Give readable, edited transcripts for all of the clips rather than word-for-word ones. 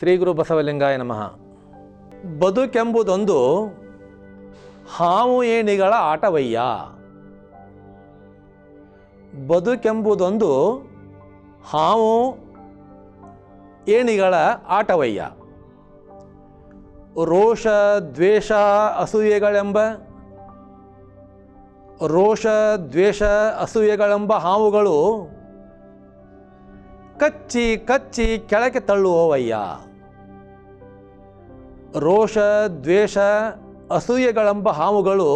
ಶ್ರೀ ಗುರು ಬಸವಲಿಂಗಾಯ ನಮಃ. ಬದುಕೆಂಬುದೊಂದು ಹಾವು ಏಣಿಗಳ ಆಟವಯ್ಯ. ಬದುಕೆಂಬುದೊಂದು ಹಾವು ಏಣಿಗಳ ಆಟವಯ್ಯ. ರೋಷ ದ್ವೇಷ ಅಸೂಯೆಗಳೆಂಬ ಹಾವುಗಳು ಕಚ್ಚಿ ಕಚ್ಚಿ ಕೆಳಗೆ ತಳ್ಳುವವಯ್ಯ. ರೋಷ ದ್ವೇಷ ಅಸೂಯೆಗಳೆಂಬ ಹಾವುಗಳು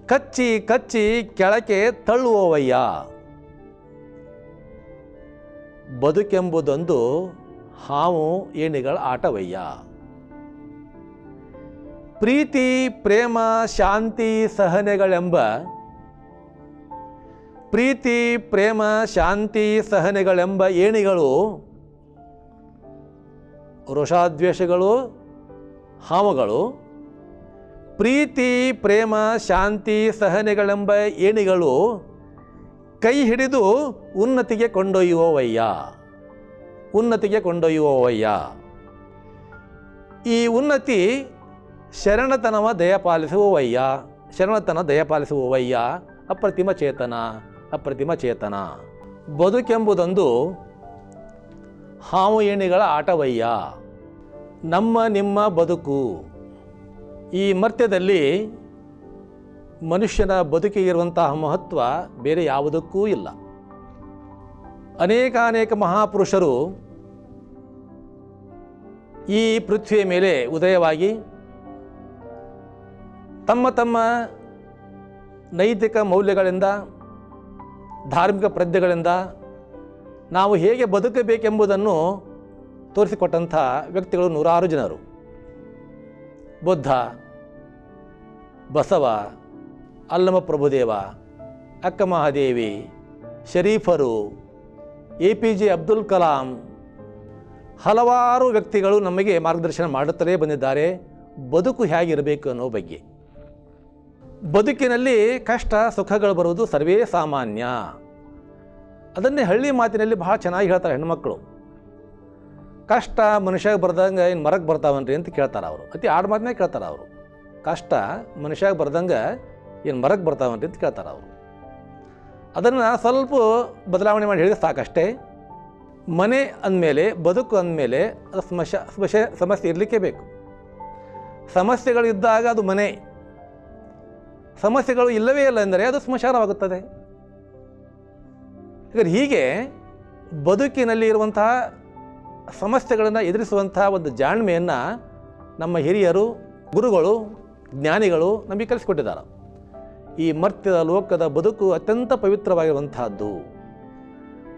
ಕಚ್ಚಿ ಕಚ್ಚಿ ಕೆಳಗೆ ತಳ್ಳುವವಯ್ಯ. ಬದುಕೆಂಬುದೊಂದು ಹಾವು ಏಣಿಗಳ ಆಟವಯ್ಯ. ಪ್ರೀತಿ ಪ್ರೇಮ ಶಾಂತಿ ಸಹನೆಗಳೆಂಬ ಏಣಿಗಳು ರೋಷಾದ್ವೇಷಗಳು ಹಾವುಗಳು. ಪ್ರೀತಿ ಪ್ರೇಮ ಶಾಂತಿ ಸಹನೆಗಳೆಂಬ ಏಣಿಗಳು ಕೈ ಹಿಡಿದು ಉನ್ನತಿಗೆ ಕೊಂಡೊಯ್ಯುವವಯ್ಯ. ಈ ಉನ್ನತಿ ಶರಣತನ ದಯಪಾಲಿಸುವವಯ್ಯ. ಅಪ್ರತಿಮ ಚೇತನ. ಬದುಕೆಂಬುದೊಂದು ಹಾವು ಏಣಿಗಳ ಆಟವಯ್ಯ. ನಮ್ಮ ನಿಮ್ಮ ಬದುಕು, ಈ ಮರ್ತ್ಯದಲ್ಲಿ ಮನುಷ್ಯನ ಬದುಕಿಗಿರುವಂತಹ ಮಹತ್ವ ಬೇರೆ ಯಾವುದಕ್ಕೂ ಇಲ್ಲ. ಅನೇಕ ಮಹಾಪುರುಷರು ಈ ಪೃಥ್ವಿಯ ಮೇಲೆ ಉದಯವಾಗಿ ತಮ್ಮ ನೈತಿಕ ಮೌಲ್ಯಗಳಿಂದ ಧಾರ್ಮಿಕ ಪ್ರಜ್ಞೆಗಳಿಂದ ನಾವು ಹೇಗೆ ಬದುಕಬೇಕೆಂಬುದನ್ನು ತೋರಿಸಿಕೊಟ್ಟಂಥ ವ್ಯಕ್ತಿಗಳು ನೂರಾರು ಜನರು. ಬುದ್ಧ, ಬಸವ, ಅಲ್ಲಮ ಪ್ರಭುದೇವ, ಅಕ್ಕ ಮಹಾದೇವಿ, ಶರೀಫರು, APJ ಅಬ್ದುಲ್ ಕಲಾಂ, ಹಲವಾರು ವ್ಯಕ್ತಿಗಳು ನಮಗೆ ಮಾರ್ಗದರ್ಶನ ಮಾಡುತ್ತಲೇ ಬಂದಿದ್ದಾರೆ ಬದುಕು ಹೇಗಿರಬೇಕು ಅನ್ನೋ ಬಗ್ಗೆ. ಬದುಕಿನಲ್ಲಿ ಕಷ್ಟ ಸುಖಗಳು ಬರುವುದು ಸರ್ವೇ ಸಾಮಾನ್ಯ. ಅದನ್ನೇ ಹಳ್ಳಿ ಮಾತಿನಲ್ಲಿ ಬಹಳ ಚೆನ್ನಾಗಿ ಹೇಳ್ತಾರೆ ಹೆಣ್ಮಕ್ಳು. ಕಷ್ಟ ಮನುಷ್ಯಾಗ ಬರ್ದಂಗೆ ಏನು ಮರಕ್ಕೆ ಬರ್ತಾವನ್ರಿ ಅಂತ ಕೇಳ್ತಾರೆ ಅವರು. ಅತಿ ಆಡು ಮಾತನ್ನೇ ಕೇಳ್ತಾರೆ ಅವರು. ಕಷ್ಟ ಮನುಷ್ಯಾಗ ಬರ್ದಂಗೆ ಏನು ಮರಕ್ಕೆ ಬರ್ತಾವನ್ರಿ ಅಂತ ಕೇಳ್ತಾರೆ ಅವರು. ಅದನ್ನು ಸ್ವಲ್ಪ ಬದಲಾವಣೆ ಮಾಡಿ ಹೇಳಿದ್ರೆ ಸಾಕಷ್ಟೇ. ಮನೆ ಅಂದಮೇಲೆ, ಬದುಕು ಅಂದಮೇಲೆ ಅದು ಸಮಸ್ಯೆ ಇರಲಿಕ್ಕೆ ಬೇಕು. ಸಮಸ್ಯೆಗಳಿದ್ದಾಗ ಅದು ಮನೆ, ಸಮಸ್ಯೆಗಳು ಇಲ್ಲವೇ ಇಲ್ಲ ಎಂದರೆ ಅದು ಸ್ಮಶಾನವಾಗುತ್ತದೆ. ಹೀಗೆ ಬದುಕಿನಲ್ಲಿ ಇರುವಂತಹ ಸಮಸ್ಯೆಗಳನ್ನು ಎದುರಿಸುವಂತಹ ಒಂದು ಜಾಣ್ಮೆಯನ್ನು ನಮ್ಮ ಹಿರಿಯರು, ಗುರುಗಳು, ಜ್ಞಾನಿಗಳು ನಮಗೆ ಕಲಿಸಿಕೊಟ್ಟಿದ್ದಾರೆ. ಈ ಮರ್ತ್ಯದ ಲೋಕದ ಬದುಕು ಅತ್ಯಂತ ಪವಿತ್ರವಾಗಿರುವಂತಹದ್ದು.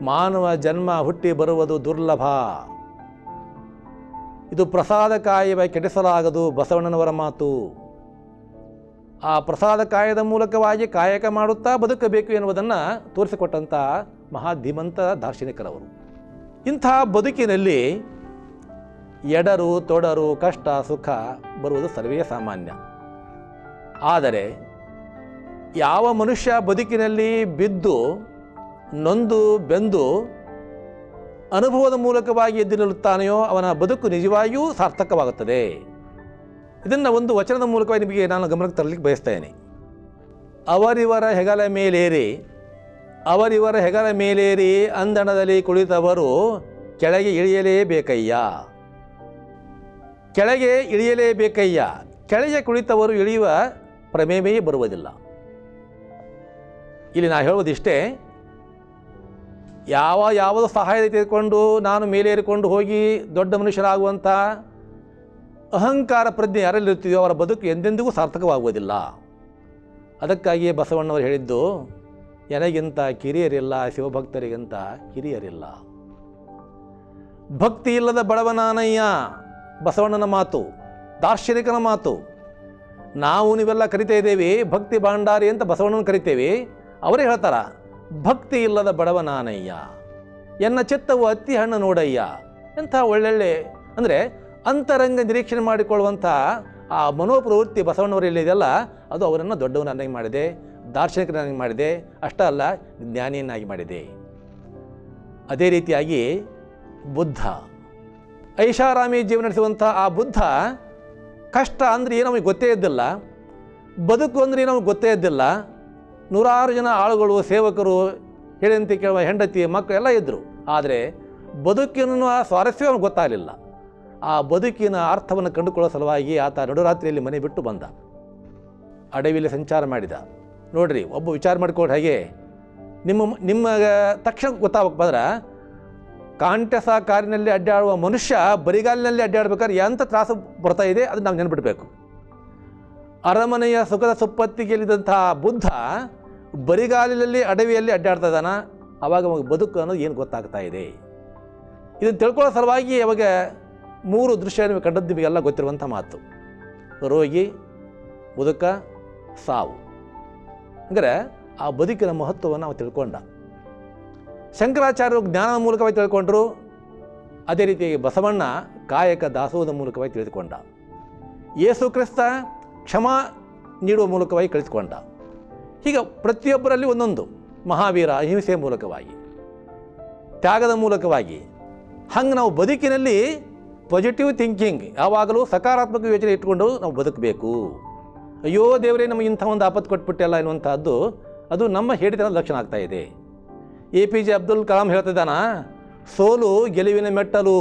ಮಾನವ ಜನ್ಮ ಹುಟ್ಟಿ ಬರುವುದು ದುರ್ಲಭ. ಇದು ಪ್ರಸಾದ ಕಾಯವ ಕೆಡಿಸಲಾಗದು, ಬಸವಣ್ಣನವರ ಮಾತು. ಆ ಪ್ರಸಾದ ಕಾಯದ ಮೂಲಕವಾಗಿ ಕಾಯಕ ಮಾಡುತ್ತಾ ಬದುಕಬೇಕು ಎನ್ನುವುದನ್ನು ತೋರಿಸಿಕೊಟ್ಟಂಥ ಮಹಾಧೀಮಂತ ದಾರ್ಶನಿಕರವರು. ಇಂಥ ಬದುಕಿನಲ್ಲಿ ಎಡರು ತೊಡರು ಕಷ್ಟ ಸುಖ ಬರುವುದು ಸರ್ವೇ ಸಾಮಾನ್ಯ. ಆದರೆ ಯಾವ ಮನುಷ್ಯ ಬದುಕಿನಲ್ಲಿ ಬಿದ್ದು ನೊಂದು ಬೆಂದು ಅನುಭವದ ಮೂಲಕವಾಗಿ ಎದ್ದು ನಿಲ್ಲುತ್ತಾನೆಯೋ ಅವನ ಬದುಕು ನಿಜವಾಗಿಯೂ ಸಾರ್ಥಕವಾಗುತ್ತದೆ. ಇದನ್ನು ಒಂದು ವಚನದ ಮೂಲಕವಾಗಿ ನಿಮಗೆ ನಾನು ಗಮನಕ್ಕೆ ತರಲಿಕ್ಕೆ ಬಯಸ್ತೇನೆ. ಅವರಿವರ ಹೆಗಲ ಮೇಲೇರಿ ಅಂದಣದಲ್ಲಿ ಕುಳಿತವರು ಕೆಳಗೆ ಇಳಿಯಲೇಬೇಕಯ್ಯ. ಕೆಳಗೆ ಕುಳಿತವರು ಇಳಿಯುವ ಪ್ರಮೇಯವೇ ಬರುವುದಿಲ್ಲ. ಇಲ್ಲಿ ನಾನು ಹೇಳುವುದಿಷ್ಟೇ, ಯಾವುದು ಸಹಾಯ ತೆಗೆದುಕೊಂಡು ನಾನು ಮೇಲೇರಿಕೊಂಡು ಹೋಗಿ ದೊಡ್ಡ ಮನುಷ್ಯರಾಗುವಂಥ ಅಹಂಕಾರ ಪ್ರಜ್ಞೆ ಯಾರಲ್ಲಿರ್ತೀಯೋ ಅವರ ಬದುಕು ಎಂದೆಂದಿಗೂ ಸಾರ್ಥಕವಾಗುವುದಿಲ್ಲ. ಅದಕ್ಕಾಗಿಯೇ ಬಸವಣ್ಣವರು ಹೇಳಿದ್ದು, ನನಗಿಂತ ಕಿರಿಯರಿಲ್ಲ, ಶಿವಭಕ್ತರಿಗಿಂತ ಹಿರಿಯರಿಲ್ಲ. ಭಕ್ತಿ ಇಲ್ಲದ ಬಡವನಾನಯ್ಯ ಬಸವಣ್ಣನ ಮಾತು, ದಾರ್ಶನಿಕನ ಮಾತು. ನಾವು ನೀವೆಲ್ಲ ಕರಿತಾ ಇದ್ದೇವೆ ಭಕ್ತಿ ಭಾಂಡಾರಿ ಅಂತ ಬಸವಣ್ಣನ ಕರಿತೇವೆ. ಅವರೇ ಹೇಳ್ತಾರ, ಭಕ್ತಿ ಇಲ್ಲದ ಬಡವನಾನಯ್ಯ, ಎನ್ನ ಚಿತ್ತವು ಅತ್ತಿ ಹಣ್ಣು ನೋಡಯ್ಯ. ಎಂಥ ಒಳ್ಳೊಳ್ಳೆ ಅಂದರೆ ಅಂತರಂಗ ನಿರೀಕ್ಷಣೆ ಮಾಡಿಕೊಳ್ಳುವಂಥ ಆ ಮನೋಪ್ರವೃತ್ತಿ ಬಸವಣ್ಣವರಲ್ಲಿದೆಯಲ್ಲ, ಅದು ಅವರನ್ನು ದೊಡ್ಡವನನ್ನಾಗಿ ಮಾಡಿದೆ, ದಾರ್ಶನಿಕನಾಗಿ ಮಾಡಿದೆ, ಅಷ್ಟೇ ಅಲ್ಲ ಜ್ಞಾನಿಯನ್ನಾಗಿ ಮಾಡಿದೆ. ಅದೇ ರೀತಿಯಾಗಿ ಬುದ್ಧ ಐಷಾರಾಮಿ ಜೀವನ ನಡೆಸುವಂಥ ಆ ಬುದ್ಧ ಕಷ್ಟ ಅಂದರೆ ಏನೋ ಅವನಿಗೆ ಗೊತ್ತೇ ಇದ್ದಿಲ್ಲ, ಬದುಕು ಅಂದರೆ ಏನೋ ಅವನಿಗೆ ಗೊತ್ತೇ ಇದ್ದಿಲ್ಲ. ನೂರಾರು ಜನ ಆಳುಗಳು, ಸೇವಕರು, ಹೇಳಿದಂತೆ ಕೇಳುವ ಹೆಂಡತಿ, ಮಕ್ಕಳು ಎಲ್ಲ ಇದ್ದರು. ಆದರೆ ಬದುಕಿನ ಸ್ವಾರಸ್ಯ ಅವನಿಗೆ ಗೊತ್ತಾಗಲಿಲ್ಲ. ಆ ಬದುಕಿನ ಅರ್ಥವನ್ನು ಕಂಡುಕೊಳ್ಳೋ ಸಲುವಾಗಿ ಆತ ನಡುರಾತ್ರಿಯಲ್ಲಿ ಮನೆ ಬಿಟ್ಟು ಬಂದ, ಅಡವಿಯಲ್ಲಿ ಸಂಚಾರ ಮಾಡಿದ. ನೋಡ್ರಿ, ಒಬ್ಬ ವಿಚಾರ ಮಾಡಿಕೊಂಡು ಹಾಗೆ ನಿಮ್ಮ ತಕ್ಷಣ ಗೊತ್ತಾಗಬೇಕು ಬಂದ್ರೆ, ಕಾಂಟಸ ಕಾರಿನಲ್ಲಿ ಅಡ್ಡಾಡುವ ಮನುಷ್ಯ ಬರಿಗಾಲಿನಲ್ಲಿ ಅಡ್ಡಾಡ್ಬೇಕಾದ್ರೆ ಎಂಥ ತ್ರಾಸು ಬರ್ತಾ ಇದೆ ಅದನ್ನು ನಾವು ನೆನ್ಬಿಡ್ಬೇಕು. ಅರಮನೆಯ ಸುಖದ ಸುಪ್ಪತ್ತಿಗೆಲ್ಲಿದ್ದಂತಹ ಬುದ್ಧ ಬರಿಗಾಲಿನಲ್ಲಿ ಅಡವಿಯಲ್ಲಿ ಅಡ್ಡಾಡ್ತಾ ಇದ್ದಾನ. ಆವಾಗ ಅವಾಗ ಬದುಕು ಅನ್ನೋದು ಏನು ಗೊತ್ತಾಗ್ತಾ ಇದೆ. ಇದನ್ನು ತಿಳ್ಕೊಳ್ಳೋ ಸಲುವಾಗಿ ಅವಾಗ 3 ದೃಶ್ಯ ನೀವು ಕಂಡದ್ದು ನಿಮಗೆಲ್ಲ ಗೊತ್ತಿರುವಂಥ ಮಾತು: ರೋಗಿ, ಮುದುಕ, ಸಾವು. ಅಂದರೆ ಆ ಬದುಕಿನ ಮಹತ್ವವನ್ನು ನಾವು ತಿಳ್ಕೊಂಡ. ಶಂಕರಾಚಾರ್ಯರು ಜ್ಞಾನದ ಮೂಲಕವಾಗಿ ತಿಳ್ಕೊಂಡ್ರು. ಅದೇ ರೀತಿಯಾಗಿ ಬಸವಣ್ಣ ಕಾಯಕ ದಾಸೋಹದ ಮೂಲಕವಾಗಿ ತಿಳಿದುಕೊಂಡ. ಯೇಸು ಕ್ರಿಸ್ತ ಕ್ಷಮಾ ನೀಡುವ ಮೂಲಕವಾಗಿ ಕಲಿತುಕೊಂಡ. ಹೀಗೆ ಪ್ರತಿಯೊಬ್ಬರಲ್ಲಿ ಒಂದೊಂದು. ಮಹಾವೀರ ಅಹಿಂಸೆಯ ಮೂಲಕವಾಗಿ, ತ್ಯಾಗದ ಮೂಲಕವಾಗಿ. ಹಂಗೆ ನಾವು ಬದುಕಿನಲ್ಲಿ ಪಾಸಿಟಿವ್ ಥಿಂಕಿಂಗ್, ಯಾವಾಗಲೂ ಸಕಾರಾತ್ಮಕ ಯೋಚನೆ ಇಟ್ಕೊಂಡು ನಾವು ಬದುಕಬೇಕು. ಅಯ್ಯೋ ದೇವರೇ, ನಮಗೆ ಇಂಥ ಒಂದು ಆಪತ್ತು ಕೊಟ್ಬಿಟ್ಟೆಲ್ಲ ಎನ್ನುವಂಥದ್ದು ಅದು ನಮ್ಮ ಹೇಳಿತನದ ಲಕ್ಷಣ ಆಗ್ತಾ ಇದೆ. APJ ಅಬ್ದುಲ್ ಕಲಾಂ ಹೇಳ್ತಿದ್ದಾನ, ಸೋಲು ಗೆಲುವಿನ ಮೆಟ್ಟಲು,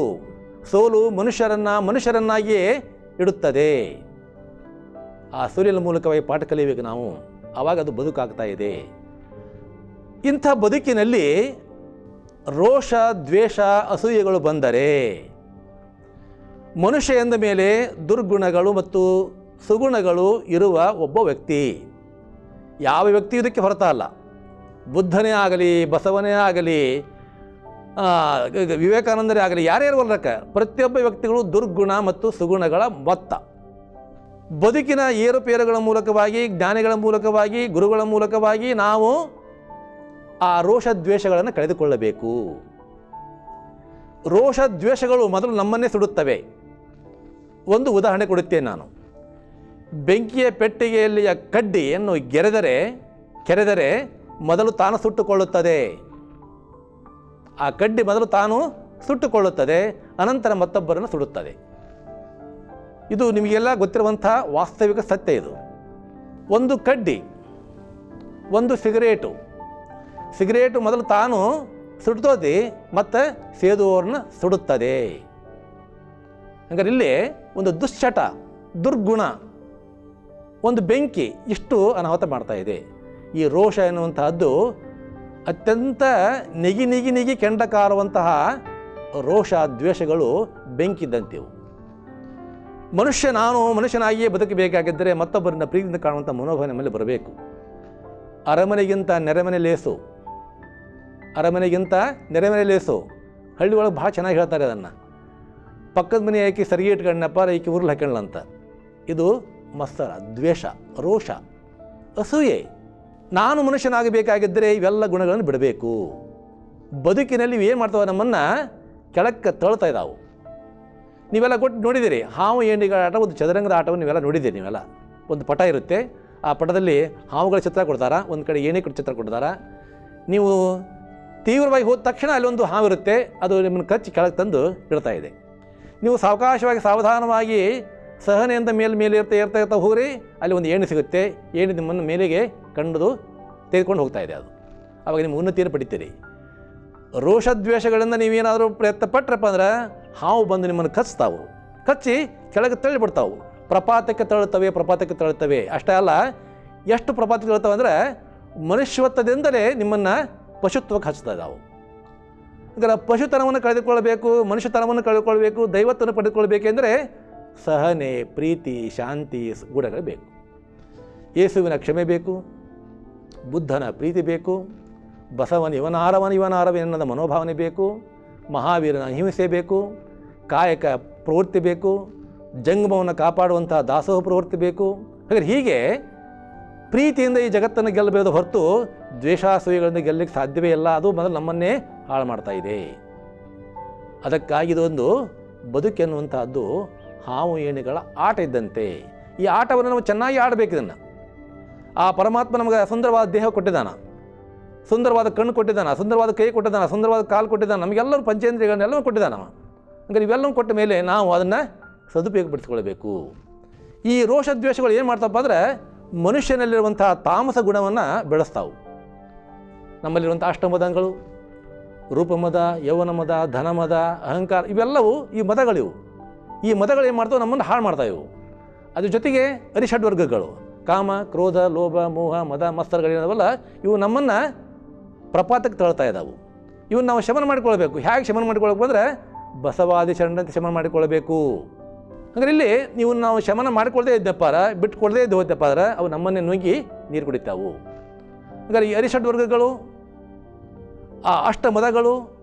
ಸೋಲು ಮನುಷ್ಯರನ್ನಾಗಿಯೇ ಇಡುತ್ತದೆ. ಆ ಸೋಲಿನ ಮೂಲಕವಾಗಿ ಪಾಠ ಕಲಿಯಬೇಕು ನಾವು, ಆವಾಗ ಅದು ಬದುಕಾಗ್ತಾ ಇದೆ. ಇಂಥ ಬದುಕಿನಲ್ಲಿ ರೋಷ, ದ್ವೇಷ, ಅಸೂಯೆಗಳು ಬಂದರೆ, ಮನುಷ್ಯ ಎಂದ ಮೇಲೆ ದುರ್ಗುಣಗಳು ಮತ್ತು ಸುಗುಣಗಳು ಇರುವ ಒಬ್ಬ ವ್ಯಕ್ತಿ. ಯಾವ ವ್ಯಕ್ತಿ ಇದಕ್ಕೆ ಹೊರತಲ್ಲ. ಬುದ್ಧನೇ ಆಗಲಿ, ಬಸವನೇ ಆಗಲಿ, ವಿವೇಕಾನಂದರೇ ಆಗಲಿ, ಯಾರ್ಯಾರು ವರ್ಲಕ್ಕ, ಪ್ರತಿಯೊಬ್ಬ ವ್ಯಕ್ತಿಗಳು ದುರ್ಗುಣ ಮತ್ತು ಸುಗುಣಗಳ ಮೊತ್ತ. ಬದುಕಿನ ಏರುಪೇರುಗಳ ಮೂಲಕವಾಗಿ, ಜ್ಞಾನಿಗಳ ಮೂಲಕವಾಗಿ, ಗುರುಗಳ ಮೂಲಕವಾಗಿ ನಾವು ಆ ರೋಷ ದ್ವೇಷಗಳನ್ನು ಕಳೆದುಕೊಳ್ಳಬೇಕು. ರೋಷ ದ್ವೇಷಗಳು ಮೊದಲು ನಮ್ಮನ್ನೇ ಸುಡುತ್ತವೆ. ಒಂದು ಉದಾಹರಣೆ ಕೊಡುತ್ತೇನೆ ನಾನು. ಬೆಂಕಿಯ ಪೆಟ್ಟಿಗೆಯಲ್ಲಿಯ ಕಡ್ಡಿಯನ್ನು ಕೆರೆದರೆ ಮೊದಲು ತಾನು ಸುಟ್ಟುಕೊಳ್ಳುತ್ತದೆ. ಆ ಕಡ್ಡಿ ಮೊದಲು ತಾನು ಸುಟ್ಟುಕೊಳ್ಳುತ್ತದೆ, ಅನಂತರ ಮತ್ತೊಬ್ಬರನ್ನು ಸುಡುತ್ತದೆ. ಇದು ನಿಮಗೆಲ್ಲ ಗೊತ್ತಿರುವಂಥ ವಾಸ್ತವಿಕ ಸತ್ಯ. ಇದು ಒಂದು ಕಡ್ಡಿ, ಒಂದು ಸಿಗರೇಟು ಮೊದಲು ತಾನು ಸುಡ್ತೋದಿ, ಮತ್ತು ಸೇದುವವ್ರನ್ನ ಸುಡುತ್ತದೆ. ಹಂಗಾರೆ ಇಲ್ಲಿ ಒಂದು ದುಶ್ಚಟ, ದುರ್ಗುಣ, ಒಂದು ಬೆಂಕಿ ಇಷ್ಟು ಅನಾಹುತ ಮಾಡ್ತಾ ಇದೆ. ಈ ರೋಷ ಎನ್ನುವಂತಹದ್ದು ಅತ್ಯಂತ ನಿಗಿ ಕೆಂಡ ಕಾರುವಂತಹ ರೋಷ ದ್ವೇಷಗಳು ಬೆಂಕಿದ್ದಂತೆವು. ನಾನು ಮನುಷ್ಯನಾಗಿಯೇ ಬದುಕಬೇಕಾಗಿದ್ದರೆ ಮತ್ತೊಬ್ಬರನ್ನ ಪ್ರೀತಿಯಿಂದ ಕಾಣುವಂಥ ಮನೋಭಾವನೆ ಮೇಲೆ ಬರಬೇಕು. ಅರಮನೆಗಿಂತ ನೆರೆಮನೆ ಲೇಸು ಹಳ್ಳಿ ಒಳಗೆ ಭಾಳ ಚೆನ್ನಾಗಿ ಹೇಳ್ತಾರೆ ಅದನ್ನು. ಪಕ್ಕದ ಮನೆ ಆಕಿ ಸರಿಗೆ ಇಟ್ಕೊಂಡಪ್ಪ, ಈಕಿ ಉರುಳು ಹಾಕೊಂಡ್ಲಂತ. ಇದು ಮತ್ಸರ, ದ್ವೇಷ, ರೋಷ, ಅಸೂಯೆ. ನಾನು ಮನುಷ್ಯನಾಗಬೇಕಾಗಿದ್ದರೆ ಇವೆಲ್ಲ ಗುಣಗಳನ್ನು ಬಿಡಬೇಕು. ಬದುಕಿನಲ್ಲಿ ಏನು ಮಾಡ್ತಾವೆ, ನಮ್ಮನ್ನು ಕೆಳಕ್ಕೆ ತಳ್ತಾ ಇದ್ದಾವೆ. ನೀವೆಲ್ಲ ನೋಡಿದ್ದೀರಿ, ಹಾವು ಏಣಿಗಳ ಆಟ, ಒಂದು ಚದುರಂಗದ ಆಟವನ್ನು ನೀವೆಲ್ಲ ನೋಡಿದ್ದೀರಿ. ನೀವೆಲ್ಲ ಒಂದು ಪಟ ಇರುತ್ತೆ, ಆ ಪಟದಲ್ಲಿ ಹಾವುಗಳ ಚಿತ್ರ ಕೊಡ್ತಾರೆ, ಒಂದು ಕಡೆ ಏಣಿ ಚಿತ್ರ ಕೊಡ್ತಾರೆ. ನೀವು ತೀವ್ರವಾಗಿ ಹೋದ ತಕ್ಷಣ ಅಲ್ಲಿ ಒಂದು ಹಾವು ಇರುತ್ತೆ, ಅದು ನಿಮ್ಮನ್ನು ಕಚ್ಚಿ ಕೆಳಗೆ ತಂದು ಇಡ್ತಾ ಇದೆ. ನೀವು ಸಾವಕಾಶವಾಗಿ ಸಾವಧಾನವಾಗಿ ಸಹನೆಯಿಂದ ಮೇಲೆ ಏರ್ತಾ ಹೋಗ್ರಿ, ಅಲ್ಲಿ ಒಂದು ಏಣಿ ಸಿಗುತ್ತೆ. ಏಣಿ ನಿಮ್ಮನ್ನು ಮೇಲೆಗೆ ಕಂಡು ತೆಗೆದುಕೊಂಡು ಹೋಗ್ತಾ ಇದೆ. ಅದು ಆವಾಗ ನಿಮ್ಮ ಉನ್ನತಿಯನ್ನು ಪಡಿತೀರಿ. ರೋಷದ್ವೇಷಗಳಿಂದ ನೀವೇನಾದರೂ ಪ್ರಯತ್ನ ಪಟ್ರಪ್ಪ ಅಂದ್ರೆ ಹಾವು ಬಂದು ನಿಮ್ಮನ್ನು ಕಚ್ಚಿ ಕೆಳಗೆ ತಳ್ಳಿಬಿಡ್ತಾವೆ. ಪ್ರಪಾತಕ್ಕೆ ತಳ್ಳುತ್ತವೆ. ಅಷ್ಟೇ ಅಲ್ಲ, ಎಷ್ಟು ಪ್ರಪಾತಕ್ಕೆ ತಳ್ಳುತ್ತವೆ ಅಂದರೆ ಮನುಷ್ಯತ್ವದಿಂದಲೇ ನಿಮ್ಮನ್ನು ಪಶುತ್ವಕ್ಕೆ ಹಚ್ತಾ ಇದ್ದಾವೆ. ಈಗ ಪಶುತನವನ್ನು ಕಳೆದುಕೊಳ್ಳಬೇಕು, ಮನುಷ್ಯತನವನ್ನು ಕಳೆದುಕೊಳ್ಬೇಕು, ದೈವತ್ವವನ್ನು ಪಡೆದುಕೊಳ್ಬೇಕೆಂದರೆ ಸಹನೆ, ಪ್ರೀತಿ, ಶಾಂತಿ ಗುಣಗಳು ಬೇಕು. ಯೇಸುವಿನ ಕ್ಷಮೆ ಬೇಕು, ಬುದ್ಧನ ಪ್ರೀತಿ ಬೇಕು, ಬಸವನ ಇವನಾರವೆನ್ನದ ಮನೋಭಾವನೆ ಬೇಕು, ಮಹಾವೀರನ ಅಹಿಂಸೆ ಬೇಕು, ಕಾಯಕ ಪ್ರವೃತ್ತಿ ಬೇಕು, ಜಂಗಮವನ್ನು ಕಾಪಾಡುವಂಥ ದಾಸೋಹ ಪ್ರವೃತ್ತಿ ಬೇಕು. ಹಾಗಾದ್ರೆ ಹೀಗೆ ಪ್ರೀತಿಯಿಂದ ಈ ಜಗತ್ತನ್ನು ಗೆಲ್ಲಬಹುದು ಹೊರತು ದ್ವೇಷಾಸೂಯೆಗಳಿಂದ ಗೆಲ್ಲಲಿಕ್ಕೆ ಸಾಧ್ಯವೇ ಇಲ್ಲ. ಅದು ಮೊದಲು ನಮ್ಮನ್ನೇ ಹಾಳು ಮಾಡ್ತಾ ಇದೆ. ಅದಕ್ಕಾಗಿ ಇದೊಂದು ಬದುಕೆನ್ನುವಂಥದ್ದು ಹಾವು ಏಣಿಗಳ ಆಟ ಇದ್ದಂತೆ. ಈ ಆಟವನ್ನು ನಾವು ಚೆನ್ನಾಗಿ ಆಡಬೇಕು. ಇದನ್ನು ಆ ಪರಮಾತ್ಮ ನಮಗೆ ಸುಂದರವಾದ ದೇಹ ಕೊಟ್ಟಿದ್ದಾನ, ಸುಂದರವಾದ ಕಣ್ಣು ಕೊಟ್ಟಿದ್ದಾನ, ಸುಂದರವಾದ ಕೈ ಕೊಟ್ಟಿದ್ದಾನ, ಸುಂದರವಾದ ಕಾಲು ಕೊಟ್ಟಿದ್ದಾನ, ನಮಗೆಲ್ಲರೂ ಪಂಚೇಂದ್ರಿಯಗಳನ್ನೆಲ್ಲವೂ ಕೊಟ್ಟಿದ್ದಾನ. ಹಂಗಾರೆ ಇವೆಲ್ಲವೂ ಕೊಟ್ಟ ಮೇಲೆ ನಾವು ಅದನ್ನು ಸದುಪಯೋಗಪಡಿಸ್ಕೊಳ್ಬೇಕು. ಈ ರೋಷ ದ್ವೇಷಗಳು ಏನು ಮಾಡ್ತಪ್ಪ ಅಂದರೆ ಮನುಷ್ಯನಲ್ಲಿರುವಂಥ ತಾಮಸ ಗುಣವನ್ನು ಬೆಳೆಸ್ತಾವು. ನಮ್ಮಲ್ಲಿರುವಂಥ ಅಷ್ಟಮದಗಳು, ರೂಪಮದ, ಯೌವನಮದ, ಧನಮದ, ಅಹಂಕಾರ, ಇವೆಲ್ಲವೂ ಈ ಮದಗಳಿವು. ಈ ಮದಗಳು ಏನು ಮಾಡ್ತಾವೆ? ನಮ್ಮನ್ನು ಹಾಳು ಮಾಡ್ತಾಯಿವು. ಅದ್ರ ಜೊತೆಗೆ ಅರಿಷಡ್ವರ್ಗಗಳು, ಕಾಮ, ಕ್ರೋಧ, ಲೋಭ, ಮೋಹ, ಮದ, ಮತ್ಸರಗಳೇನವಲ್ಲ, ಇವು ನಮ್ಮನ್ನು ಪ್ರಪಾತಕ್ಕೆ ತಳ್ತಾ ಇದ್ದಾವೆ. ಇವನ್ನ ನಾವು ಶಮನ ಮಾಡಿಕೊಳ್ಬೇಕು. ಹೇಗೆ ಶಮನ ಮಾಡಿಕೊಳ್ಬೇಕು ಅಂದರೆ ಬಸವಾದಿ ಶರಣಂತೆ ಶಮನ ಮಾಡಿಕೊಳ್ಬೇಕು. ಅಂದರೆ ಇಲ್ಲಿ ನೀವು ನಾವು ಶಮನ ಮಾಡಿಕೊಳ್ಳದೆ ಇದ್ದಪ್ಪಾರ, ಬಿಟ್ಟುಕೊಡದೇ ಇದ್ದು ಹೋದಪ್ಪ ಅಂದ್ರೆ ಅವು ನಮ್ಮನ್ನೇ ನುಗ್ಗಿ ನೀರು ಕುಡಿತಾವು. ಹಾಗಾದ್ರೆ ಈ ಅರಿಷಡ್ವರ್ಗಗಳು, ಆ ಅಷ್ಟ ಮದಗಳು,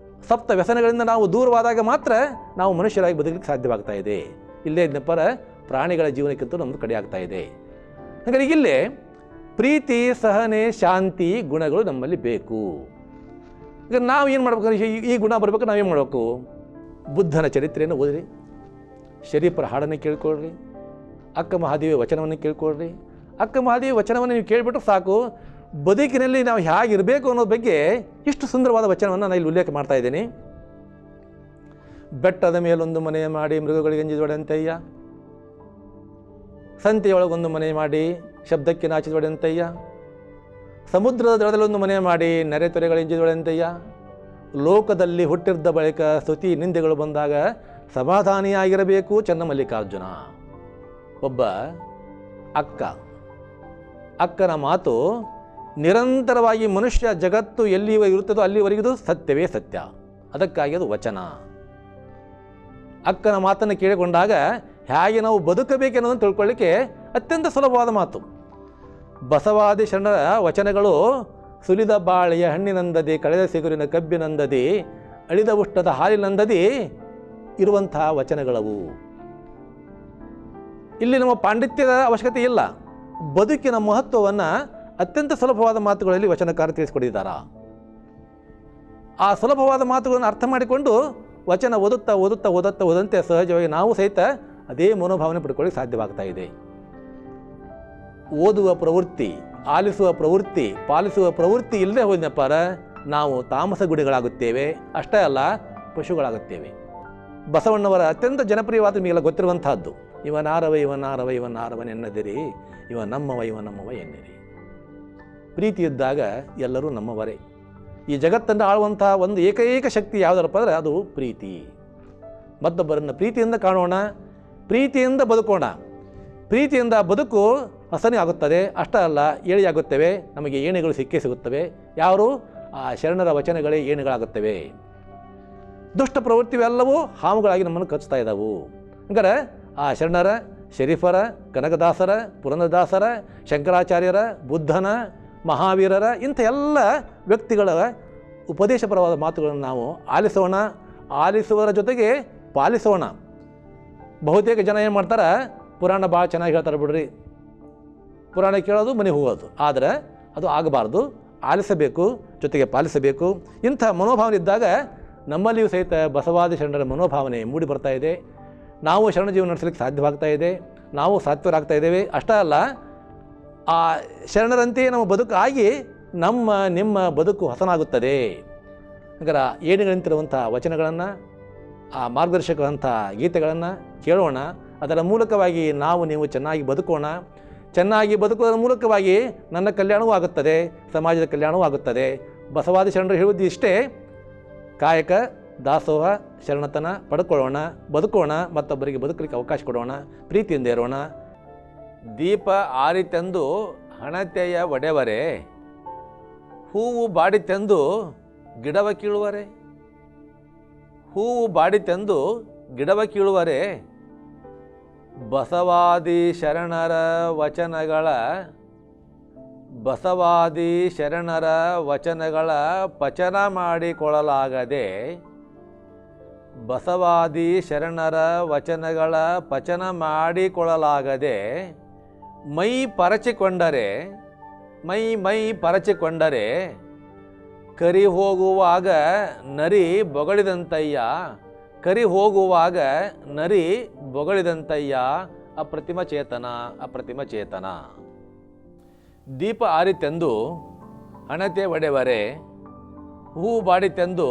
ಸಪ್ತ ವ್ಯಸನಗಳಿಂದ ನಾವು ದೂರವಾದಾಗ ಮಾತ್ರ ನಾವು ಮನುಷ್ಯರಾಗಿ ಬದುಕಲಿಕ್ಕೆ ಸಾಧ್ಯವಾಗ್ತಾ ಇದೆ. ಇಲ್ಲೇ ಇದ್ದಪ್ಪಾರ ಪ್ರಾಣಿಗಳ ಜೀವನಕ್ಕಿಂತ ನಮ್ಮದು ಕಡೆ ಆಗ್ತಾ ಇದೆ. ಹಾಗಾಗಿ ಇಲ್ಲೇ ಪ್ರೀತಿ, ಸಹನೆ, ಶಾಂತಿ ಗುಣಗಳು ನಮ್ಮಲ್ಲಿ ಬೇಕು. ಈಗ ನಾವು ಏನು ಮಾಡ್ಬೇಕು? ಈ ಗುಣ ಬರ್ಬೇಕು, ನಾವೇನು ಮಾಡಬೇಕು? ಬುದ್ಧನ ಚರಿತ್ರೆಯನ್ನು ಓದಿರಿ, ಶರೀಫರ ಹಾಡನ್ನು ಕೇಳ್ಕೊಳ್ರಿ, ಅಕ್ಕ ಮಹಾದೇವಿ ವಚನವನ್ನು ಕೇಳ್ಕೊಳ್ರಿ. ಅಕ್ಕ ಮಹಾದೇವಿ ವಚನವನ್ನು ನೀವು ಕೇಳಿಬಿಟ್ರೆ ಸಾಕು, ಬದುಕಿನಲ್ಲಿ ನಾವು ಹೇಗಿರಬೇಕು ಅನ್ನೋ ಬಗ್ಗೆ ಇಷ್ಟು ಸುಂದರವಾದ ವಚನವನ್ನು ನಾನು ಇಲ್ಲಿ ಉಲ್ಲೇಖ ಮಾಡ್ತಾ ಇದ್ದೀನಿ. ಬೆಟ್ಟದ ಮೇಲೊಂದು ಮನೆ ಮಾಡಿ ಮೃಗಗಳಿಗೆ ಎಂಜಿದೊಡೆಂತಯ್ಯ, ಸಂತೆಯೊಳಗೊಂದು ಮನೆ ಮಾಡಿ ಶಬ್ದಕ್ಕೆ ನಾಚಿದೊಡೆಂತಯ್ಯ, ಸಮುದ್ರದ ದಡದಲ್ಲೊಂದು ಮನೆ ಮಾಡಿ ನೆರೆ ತೊರೆಗಳು ಎಂಜಿದೊಡೆಂತಯ್ಯ, ಲೋಕದಲ್ಲಿ ಹುಟ್ಟಿದ್ದ ಬಳಿಕ ಸ್ತುತಿ ನಿಂದೆಗಳು ಬಂದಾಗ ಸಮಾಧಾನಿಯಾಗಿರಬೇಕು ಚನ್ನಮಲ್ಲಿಕಾರ್ಜುನ. ಒಬ್ಬ ಅಕ್ಕನ ಮಾತು ನಿರಂತರವಾಗಿ ಮನುಷ್ಯ ಜಗತ್ತು ಎಲ್ಲಿವರೆಗೆ ಇರುತ್ತದೋ ಅಲ್ಲಿವರೆಗೂ ಸತ್ಯವೇ ಸತ್ಯ. ಅದಕ್ಕಾಗಿ ಅದು ವಚನ. ಅಕ್ಕನ ಮಾತನ್ನು ಕೇಳಿಕೊಂಡಾಗ ಹೇಗೆ ನಾವು ಬದುಕಬೇಕೆನ್ನೋದನ್ನು ತಿಳ್ಕೊಳ್ಳಿಕ್ಕೆ ಅತ್ಯಂತ ಸುಲಭವಾದ ಮಾತು. ಬಸವಾದಿ ಶರಣರ ವಚನಗಳು ಸುಲಿದ ಬಾಳೆಯ ಹಣ್ಣಿನಂದದಿ, ಕಳೆದ ಸಿಗುರಿನ ಕಬ್ಬಿನಂದದಿ, ಅಳಿದ ಉಷ್ಣದ ಹಾಲಿನಂದದಿ ಇರುವಂತಹ ವಚನಗಳವು. ಇಲ್ಲಿ ನಮ್ಮ ಪಾಂಡಿತ್ಯದ ಅವಶ್ಯಕತೆ ಇಲ್ಲ. ಬದುಕಿನ ಮಹತ್ವವನ್ನು ಅತ್ಯಂತ ಸುಲಭವಾದ ಮಾತುಗಳಲ್ಲಿ ವಚನಕಾರ ತಿಳಿಸ್ಕೊಟ್ಟಿದ್ದಾರೆ. ಆ ಸುಲಭವಾದ ಮಾತುಗಳನ್ನು ಅರ್ಥ ಮಾಡಿಕೊಂಡು ವಚನ ಓದಂತೆ ಸಹಜವಾಗಿ ನಾವು ಸಹಿತ ಅದೇ ಮನೋಭಾವನೆ ಪಡ್ಕೊಳ್ಳಿಕ್ಕೆ ಸಾಧ್ಯವಾಗ್ತಾ ಇದೆ. ಓದುವ ಪ್ರವೃತ್ತಿ, ಆಲಿಸುವ ಪ್ರವೃತ್ತಿ, ಪಾಲಿಸುವ ಪ್ರವೃತ್ತಿ ಇಲ್ಲದೆ ಹೋದನಪ್ಪಾರ ನಾವು ತಾಮಸ ಗುಡಿಗಳಾಗುತ್ತೇವೆ. ಅಷ್ಟೇ ಅಲ್ಲ, ಪಶುಗಳಾಗುತ್ತೇವೆ. ಬಸವಣ್ಣವರ ಅತ್ಯಂತ ಜನಪ್ರಿಯವಾದ ನಿಮಗೆಲ್ಲ ಗೊತ್ತಿರುವಂತಹದ್ದು, ಇವನಾರವನೆನ್ನದಿರಿ, ಇವ ನಮ್ಮವ ಎನ್ನಿರಿ. ಪ್ರೀತಿ ಇದ್ದಾಗ ಎಲ್ಲರೂ ನಮ್ಮವರೇ. ಈ ಜಗತ್ತನ್ನು ಆಳುವಂಥ ಒಂದು ಏಕೈಕ ಶಕ್ತಿ ಯಾವುದರಪ್ಪ ಅಂದರೆ ಅದು ಪ್ರೀತಿ. ಮತ್ತೊಬ್ಬರನ್ನು ಪ್ರೀತಿಯಿಂದ ಕಾಣೋಣ, ಪ್ರೀತಿಯಿಂದ ಬದುಕೋಣ. ಪ್ರೀತಿಯಿಂದ ಬದುಕು ಹಸನೆ ಆಗುತ್ತದೆ. ಅಷ್ಟೇ ಅಲ್ಲ, ಏಳಿಯಾಗುತ್ತವೆ. ನಮಗೆ ಏಣಿಗಳು ಸಿಕ್ಕೇ ಸಿಗುತ್ತವೆ. ಯಾರು? ಆ ಶರಣರ ವಚನಗಳೇ ಏಣಿಗಳಾಗುತ್ತವೆ. ದುಷ್ಟ ಪ್ರವೃತ್ತಿವೆಲ್ಲವೂ ಹಾವುಗಳಾಗಿ ನಮ್ಮನ್ನು ಕಚ್ಚುತ್ತಾ ಇದ್ದಾವು. ಹಂಗಾರೆ ಆ ಶರಣರ, ಶರೀಫರ, ಕನಕದಾಸರ, ಪುರಂದರದಾಸರ, ಶಂಕರಾಚಾರ್ಯರ, ಬುದ್ಧನ, ಮಹಾವೀರರ ಇಂಥ ಎಲ್ಲ ವ್ಯಕ್ತಿಗಳ ಉಪದೇಶಪರವಾದ ಮಾತುಗಳನ್ನು ನಾವು ಆಲಿಸೋಣ. ಆಲಿಸುವುದರ ಜೊತೆಗೆ ಪಾಲಿಸೋಣ. ಬಹುತೇಕ ಜನ ಏನು ಮಾಡ್ತಾರೆ? ಪುರಾಣ ಭಾಳ ಚೆನ್ನಾಗಿ ಹೇಳ್ತಾರೆ ಬಿಡ್ರಿ, ಪುರಾಣ ಕೇಳೋದು, ಮನೆ ಹೋಗೋದು. ಆದರೆ ಅದು ಆಗಬಾರ್ದು. ಆಲಿಸಬೇಕು, ಜೊತೆಗೆ ಪಾಲಿಸಬೇಕು. ಇಂಥ ಮನೋಭಾವನೆ ಇದ್ದಾಗ ನಮ್ಮಲ್ಲಿಯೂ ಸಹಿತ ಬಸವಾದಿ ಶರಣರ ಮನೋಭಾವನೆ ಮೂಡಿ ಬರ್ತಾ ಇದೆ. ನಾವು ಶರಣ ಜೀವನ ನಡೆಸಲಿಕ್ಕೆ ಸಾಧ್ಯವಾಗ್ತಾ ಇದೆ. ನಾವು ಸಾತ್ವರಾಗ್ತಾ ಇದ್ದೇವೆ. ಅಷ್ಟೇ ಅಲ್ಲ, ಆ ಶರಣರಂತೆಯೇ ನಮ್ಮ ಬದುಕು ಆಗಿ ನಿಮ್ಮ ಬದುಕು ಹಸನಾಗುತ್ತದೆ. ಹಾಗಾದ್ರೆ ಏಣಿಗಳಂತಿರುವಂಥ ವಚನಗಳನ್ನು, ಆ ಮಾರ್ಗದರ್ಶಕವಂಥ ಗೀತೆಗಳನ್ನು ಕೇಳೋಣ. ಅದರ ಮೂಲಕವಾಗಿ ನೀವು ಚೆನ್ನಾಗಿ ಬದುಕೋಣ. ಚೆನ್ನಾಗಿ ಬದುಕೋದ್ರ ಮೂಲಕವಾಗಿ ನನ್ನ ಕಲ್ಯಾಣವೂ ಆಗುತ್ತದೆ, ಸಮಾಜದ ಕಲ್ಯಾಣವೂ ಆಗುತ್ತದೆ. ಬಸವಾದಿ ಶರಣರು ಹೇಳುವುದು ಇಷ್ಟೇ, ಕಾಯಕ, ದಾಸೋಹ, ಶರಣತನ ಪಡ್ಕೊಳ್ಳೋಣ, ಬದುಕೋಣ, ಮತ್ತೊಬ್ಬರಿಗೆ ಬದುಕಲಿಕ್ಕೆ ಅವಕಾಶ ಕೊಡೋಣ, ಪ್ರೀತಿಯಿಂದ ಇರೋಣ. ದೀಪ ಆರಿತೆಂದು ಹಣತೆಯ ಒಡೆವರೆ, ಹೂವು ಬಾಡಿತೆಂದು ಗಿಡವ ಕೀಳುವರೆ, ಹೂವು ಬಾಡಿತೆಂದು ಗಿಡವ ಕೀಳುವರೆ. ಬಸವಾದಿ ಶರಣರ ವಚನಗಳ ಪಚನ ಮಾಡಿಕೊಳ್ಳಲಾಗದೆ, ಬಸವಾದಿ ಶರಣರ ವಚನಗಳ ಪಚನ ಮಾಡಿಕೊಳ್ಳಲಾಗದೆ ಮೈ ಪರಚಿಕೊಂಡರೆ ಕರಿ ಹೋಗುವಾಗ ನರಿ ಬೊಗಳಿದಂತಯ್ಯ, ಕರಿ ಹೋಗುವಾಗ ನರಿ ಬೊಗಳಿದಂತಯ್ಯ. ಅಪ್ರತಿಮ ಚೇತನ. ದೀಪ ಆರಿತೆಂದು ಹಣತೆ ಒಡೆವರೆ, ಹೂ ಬಾಡಿತೆಂದು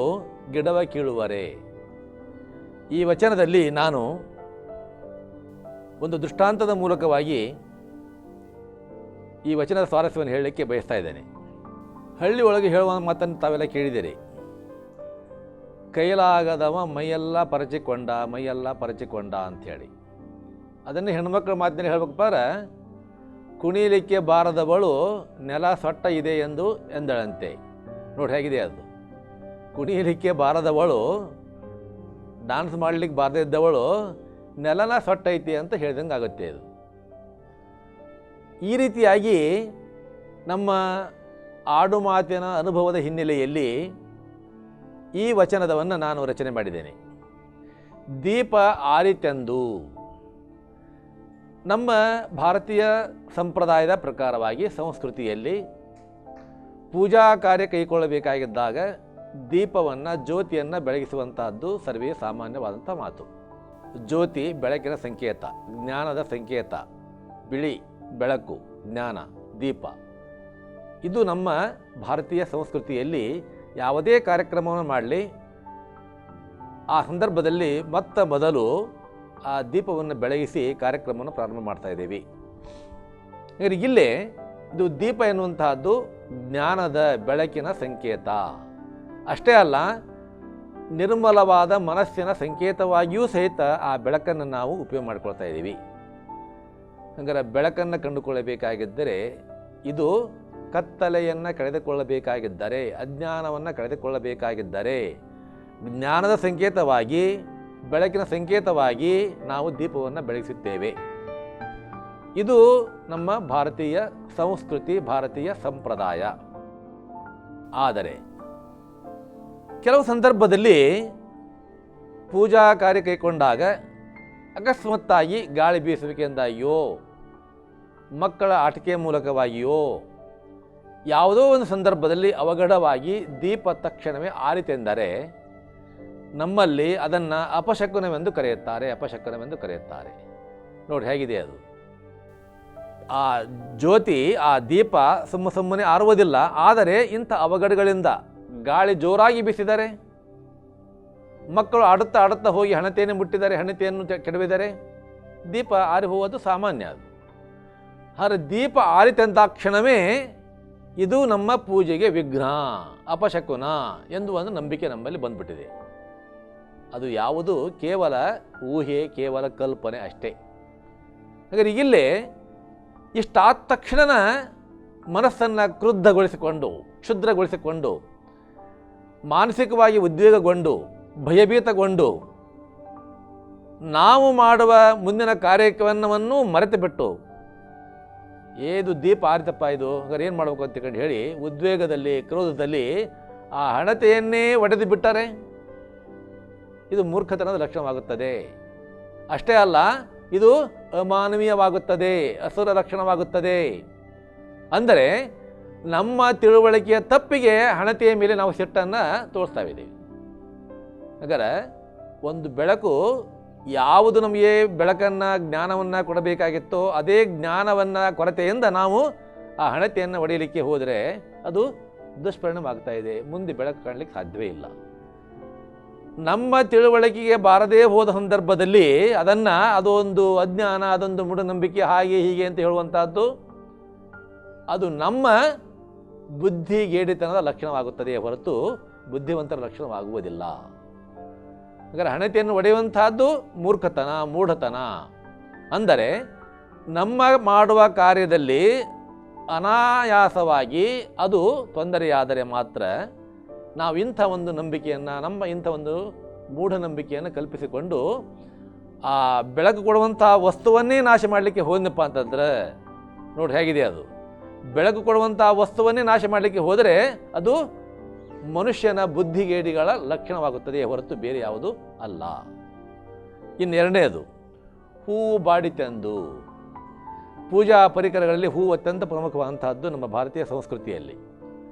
ಗಿಡವ ಕೀಳುವರೆ. ಈ ವಚನದಲ್ಲಿ ನಾನು ಒಂದು ದೃಷ್ಟಾಂತದ ಮೂಲಕವಾಗಿ ಈ ವಚನದ ಸ್ವಾರಸ್ಯವನ್ನು ಹೇಳಲಿಕ್ಕೆ ಬಯಸ್ತಾ ಇದ್ದೇನೆ. ಹಳ್ಳಿ ಒಳಗೆ ಹೇಳುವ ಮಾತನ್ನು ತಾವೆಲ್ಲ ಕೇಳಿದ್ದೀರಿ. ಕೈಲಾಗದವ ಮೈಯೆಲ್ಲ ಪರಚಿಕೊಂಡ ಅಂಥೇಳಿ. ಅದನ್ನು ಹೆಣ್ಮಕ್ಳ ಮಾತಿನಲ್ಲಿ ಹೇಳ್ಬೇಕಪ್ಪಾರ, ಕುಣಿಲಿಕ್ಕೆ ಬಾರದವಳು ನೆಲ ಸೊಟ್ಟ ಇದೆ ಎಂದಳಂತೆ. ನೋಡಿ ಹೇಗಿದೆ ಅದು. ಕುಣಿಯಲಿಕ್ಕೆ ಬಾರದವಳು, ಡ್ಯಾನ್ಸ್ ಮಾಡಲಿಕ್ಕೆ ಬಾರದೇ ಇದ್ದವಳು ನೆಲನ ಸೊಟ್ಟೈತಿ ಅಂತ ಹೇಳಿದಂಗೆ ಆಗುತ್ತೆ ಇದು. ಈ ರೀತಿಯಾಗಿ ನಮ್ಮ ಆಡು ಮಾತಿನ ಅನುಭವದ ಹಿನ್ನೆಲೆಯಲ್ಲಿ ಈ ವಚನದವನ್ನು ನಾನು ರಚನೆ ಮಾಡಿದ್ದೇನೆ. ದೀಪ ಆರಿತೆಂದು. ನಮ್ಮ ಭಾರತೀಯ ಸಂಪ್ರದಾಯದ ಪ್ರಕಾರವಾಗಿ ಸಂಸ್ಕೃತಿಯಲ್ಲಿ ಪೂಜಾ ಕಾರ್ಯ ಕೈಗೊಳ್ಳಬೇಕಾಗಿದ್ದಾಗ ದೀಪವನ್ನು, ಜ್ಯೋತಿಯನ್ನು ಬೆಳಗಿಸುವಂತಹದ್ದು ಸರ್ವೇ ಸಾಮಾನ್ಯವಾದಂಥ ಮಾತು. ಜ್ಯೋತಿ ಬೆಳಕಿನ ಸಂಕೇತ, ಜ್ಞಾನದ ಸಂಕೇತ. ಬಿಳಿ ಬೆಳಕು, ಜ್ಞಾನ, ದೀಪ. ಇದು ನಮ್ಮ ಭಾರತೀಯ ಸಂಸ್ಕೃತಿಯಲ್ಲಿ ಯಾವುದೇ ಕಾರ್ಯಕ್ರಮವನ್ನು ಮಾಡಲಿ ಆ ಸಂದರ್ಭದಲ್ಲಿ ಮೊದಲು ಆ ದೀಪವನ್ನು ಬೆಳಗಿಸಿ ಕಾರ್ಯಕ್ರಮವನ್ನು ಪ್ರಾರಂಭ ಮಾಡ್ತಾ ಇದ್ದೀವಿ. ಇಲ್ಲೇ ಇದು ದೀಪ ಎನ್ನುವಂತಹದ್ದು ಜ್ಞಾನದ ಬೆಳಕಿನ ಸಂಕೇತ. ಅಷ್ಟೇ ಅಲ್ಲ, ನಿರ್ಮಲವಾದ ಮನಸ್ಸಿನ ಸಂಕೇತವಾಗಿಯೂ ಸಹಿತ ಆ ಬೆಳಕನ್ನು ನಾವು ಉಪಯೋಗ ಮಾಡಿಕೊಳ್ತಾ ಇದ್ದೀವಿ. ಹಾಗಾದರೆ ಬೆಳಕನ್ನು ಕಂಡುಕೊಳ್ಳಬೇಕಾಗಿದ್ದರೆ, ಇದು ಕತ್ತಲೆಯನ್ನು ಕಳೆದುಕೊಳ್ಳಬೇಕಾಗಿದ್ದರೆ, ಅಜ್ಞಾನವನ್ನು ಕಳೆದುಕೊಳ್ಳಬೇಕಾಗಿದ್ದರೆ ಜ್ಞಾನದ ಸಂಕೇತವಾಗಿ, ಬೆಳಕಿನ ಸಂಕೇತವಾಗಿ ನಾವು ದೀಪವನ್ನು ಬೆಳಗಿಸುತ್ತೇವೆ. ಇದು ನಮ್ಮ ಭಾರತೀಯ ಸಂಸ್ಕೃತಿ, ಭಾರತೀಯ ಸಂಪ್ರದಾಯ. ಆದರೆ ಕೆಲವು ಸಂದರ್ಭದಲ್ಲಿ ಪೂಜಾ ಕಾರ್ಯ ಕೈಗೊಂಡಾಗ ಅಕಸ್ಮಾತ್ತಾಗಿ ಗಾಳಿ ಬೀಸುವಿಕೆಯಿಂದಾಗಿಯೋ, ಮಕ್ಕಳ ಆಟಿಕೆ ಮೂಲಕವಾಗಿಯೋ, ಯಾವುದೋ ಒಂದು ಸಂದರ್ಭದಲ್ಲಿ ಅವಘಡವಾಗಿ ದೀಪ ತಕ್ಷಣವೇ ಆರಿತೆಂದರೆ ನಮ್ಮಲ್ಲಿ ಅದನ್ನು ಅಪಶಕುನವೆಂದು ಕರೆಯುತ್ತಾರೆ. ನೋಡಿ ಹೇಗಿದೆ ಅದು. ಆ ಜ್ಯೋತಿ, ಆ ದೀಪ ಸುಮ್ಮನೆ ಆರುವುದಿಲ್ಲ. ಆದರೆ ಇಂಥ ಅವಘಡಗಳಿಂದ ಗಾಳಿ ಜೋರಾಗಿ ಬೀಸಿದರೆ, ಮಕ್ಕಳು ಆಡುತ್ತಾ ಹೋಗಿ ಹಣತೆಯನ್ನು ಮುಟ್ಟಿದರೆ, ಹಣತೆಯನ್ನು ಕೆಡವಿದರೆ ದೀಪ ಆರಿ ಹೋಗೋದು ಸಾಮಾನ್ಯ. ಅದು ಆದರೆ ದೀಪ ಆರಿತಂದಾಕ್ಷಣವೇ ಇದು ನಮ್ಮ ಪೂಜೆಗೆ ವಿಘ್ನ, ಅಪಶಕುನ ಎಂದು ಒಂದು ನಂಬಿಕೆ ನಮ್ಮಲ್ಲಿ ಬಂದ್ಬಿಟ್ಟಿದೆ. ಅದು ಯಾವುದು ಕೇವಲ ಊಹೆ, ಕೇವಲ ಕಲ್ಪನೆ ಅಷ್ಟೇ. ಹಾಗಾದ್ರೆ ಇಲ್ಲೇ ಇಷ್ಟಾದ ತಕ್ಷಣ ಮನಸ್ಸನ್ನು ಕ್ರುದ್ಧಗೊಳಿಸಿಕೊಂಡು, ಕ್ಷುದ್ರಗೊಳಿಸಿಕೊಂಡು, ಮಾನಸಿಕವಾಗಿ ಉದ್ವೇಗಗೊಂಡು, ಭಯಭೀತಗೊಂಡು, ನಾವು ಮಾಡುವ ಮುಂದಿನ ಕಾರ್ಯಕ್ರಮವನ್ನು ಮರೆತು ಬಿಟ್ಟು, ಏದು ದೀಪ ಆರಿತಪ್ಪ ಇದು, ಹಾಗಾದ್ರೆ ಏನು ಮಾಡಬೇಕು ಅಂತಕೊಂಡು ಹೇಳಿ ಉದ್ವೇಗದಲ್ಲಿ, ಕ್ರೋಧದಲ್ಲಿ ಆ ಹಣತೆಯನ್ನೇ ಒಡೆದು ಬಿಟ್ಟರೆ ಇದು ಮೂರ್ಖತನದ ಲಕ್ಷಣವಾಗುತ್ತದೆ. ಅಷ್ಟೇ ಅಲ್ಲ, ಇದು ಅಮಾನವೀಯವಾಗುತ್ತದೆ, ಅಸುರ ಲಕ್ಷಣವಾಗುತ್ತದೆ. ಅಂದರೆ ನಮ್ಮ ತಿಳುವಳಿಕೆಯ ತಪ್ಪಿಗೆ ಹಣತೆಯ ಮೇಲೆ ನಾವು ಸಿಟ್ಟನ್ನು ತೋರಿಸ್ತಾ ಇದ್ದೀವಿ. ಹಾಗಾದರೆ ಒಂದು ಬೆಳಕು ಯಾವುದು ನಮಗೆ ಬೆಳಕನ್ನು, ಜ್ಞಾನವನ್ನು ಕೊಡಬೇಕಾಗಿತ್ತೋ ಅದೇ ಜ್ಞಾನವನ್ನು ಕೊರತೆಯಿಂದ ನಾವು ಆ ಹಣತೆಯನ್ನು ಒಡೆಯಲಿಕ್ಕೆ ಹೋದರೆ ಅದು ದುಷ್ಪರಿಣಾಮ ಆಗ್ತಾ ಇದೆ. ಮುಂದೆ ಬೆಳಕು ಕಾಣಲಿಕ್ಕೆ ಸಾಧ್ಯವೇ ಇಲ್ಲ. ನಮ್ಮ ತಿಳುವಳಿಕೆಗೆ ಬಾರದೇ ಹೋದ ಸಂದರ್ಭದಲ್ಲಿ ಅದೊಂದು ಅಜ್ಞಾನ, ಅದೊಂದು ಮೂಢನಂಬಿಕೆ, ಹಾಗೆ ಹೀಗೆ ಅಂತ ಹೇಳುವಂಥದ್ದು ಅದು ನಮ್ಮ ಬುದ್ಧಿಗೇಡಿತನದ ಲಕ್ಷಣವಾಗುತ್ತದೆಯೇ ಹೊರತು ಬುದ್ಧಿವಂತರ ಲಕ್ಷಣವಾಗುವುದಿಲ್ಲ. ಹಾಗಾದರೆ ಹಣತೆಯನ್ನು ಒಡೆಯುವಂತಹದ್ದು ಮೂರ್ಖತನ, ಮೂಢತನ. ಅಂದರೆ ನಮ್ಮ ಮಾಡುವ ಕಾರ್ಯದಲ್ಲಿ ಅನಾಯಾಸವಾಗಿ ಅದು ತೊಂದರೆಯಾದರೆ ಮಾತ್ರ ನಾವು ಇಂಥ ಒಂದು ನಂಬಿಕೆಯನ್ನು, ಇಂಥ ಒಂದು ಮೂಢನಂಬಿಕೆಯನ್ನು ಕಲ್ಪಿಸಿಕೊಂಡು ಆ ಬೆಳಕು ಕೊಡುವಂಥ ವಸ್ತುವನ್ನೇ ನಾಶ ಮಾಡಲಿಕ್ಕೆ ಹೋದನಪ್ಪ ಅಂತಂದ್ರೆ ನೋಡಿ ಹೇಗಿದೆ ಅದು. ಬೆಳಕು ಕೊಡುವಂಥ ವಸ್ತುವನ್ನೇ ನಾಶ ಮಾಡಲಿಕ್ಕೆ ಹೋದರೆ ಅದು ಮನುಷ್ಯನ ಬುದ್ಧಿಗೇಡಿಗಳ ಲಕ್ಷಣವಾಗುತ್ತದೆ ಹೊರತು ಬೇರೆ ಯಾವುದು ಅಲ್ಲ. ಇನ್ನೆರಡನೇದು, ಹೂವು ಬಾಡಿತೆಂದು. ಪೂಜಾ ಪರಿಕರಗಳಲ್ಲಿ ಹೂವು ಅತ್ಯಂತ ಪ್ರಮುಖವಾದಂತಹದ್ದು ನಮ್ಮ ಭಾರತೀಯ ಸಂಸ್ಕೃತಿಯಲ್ಲಿ.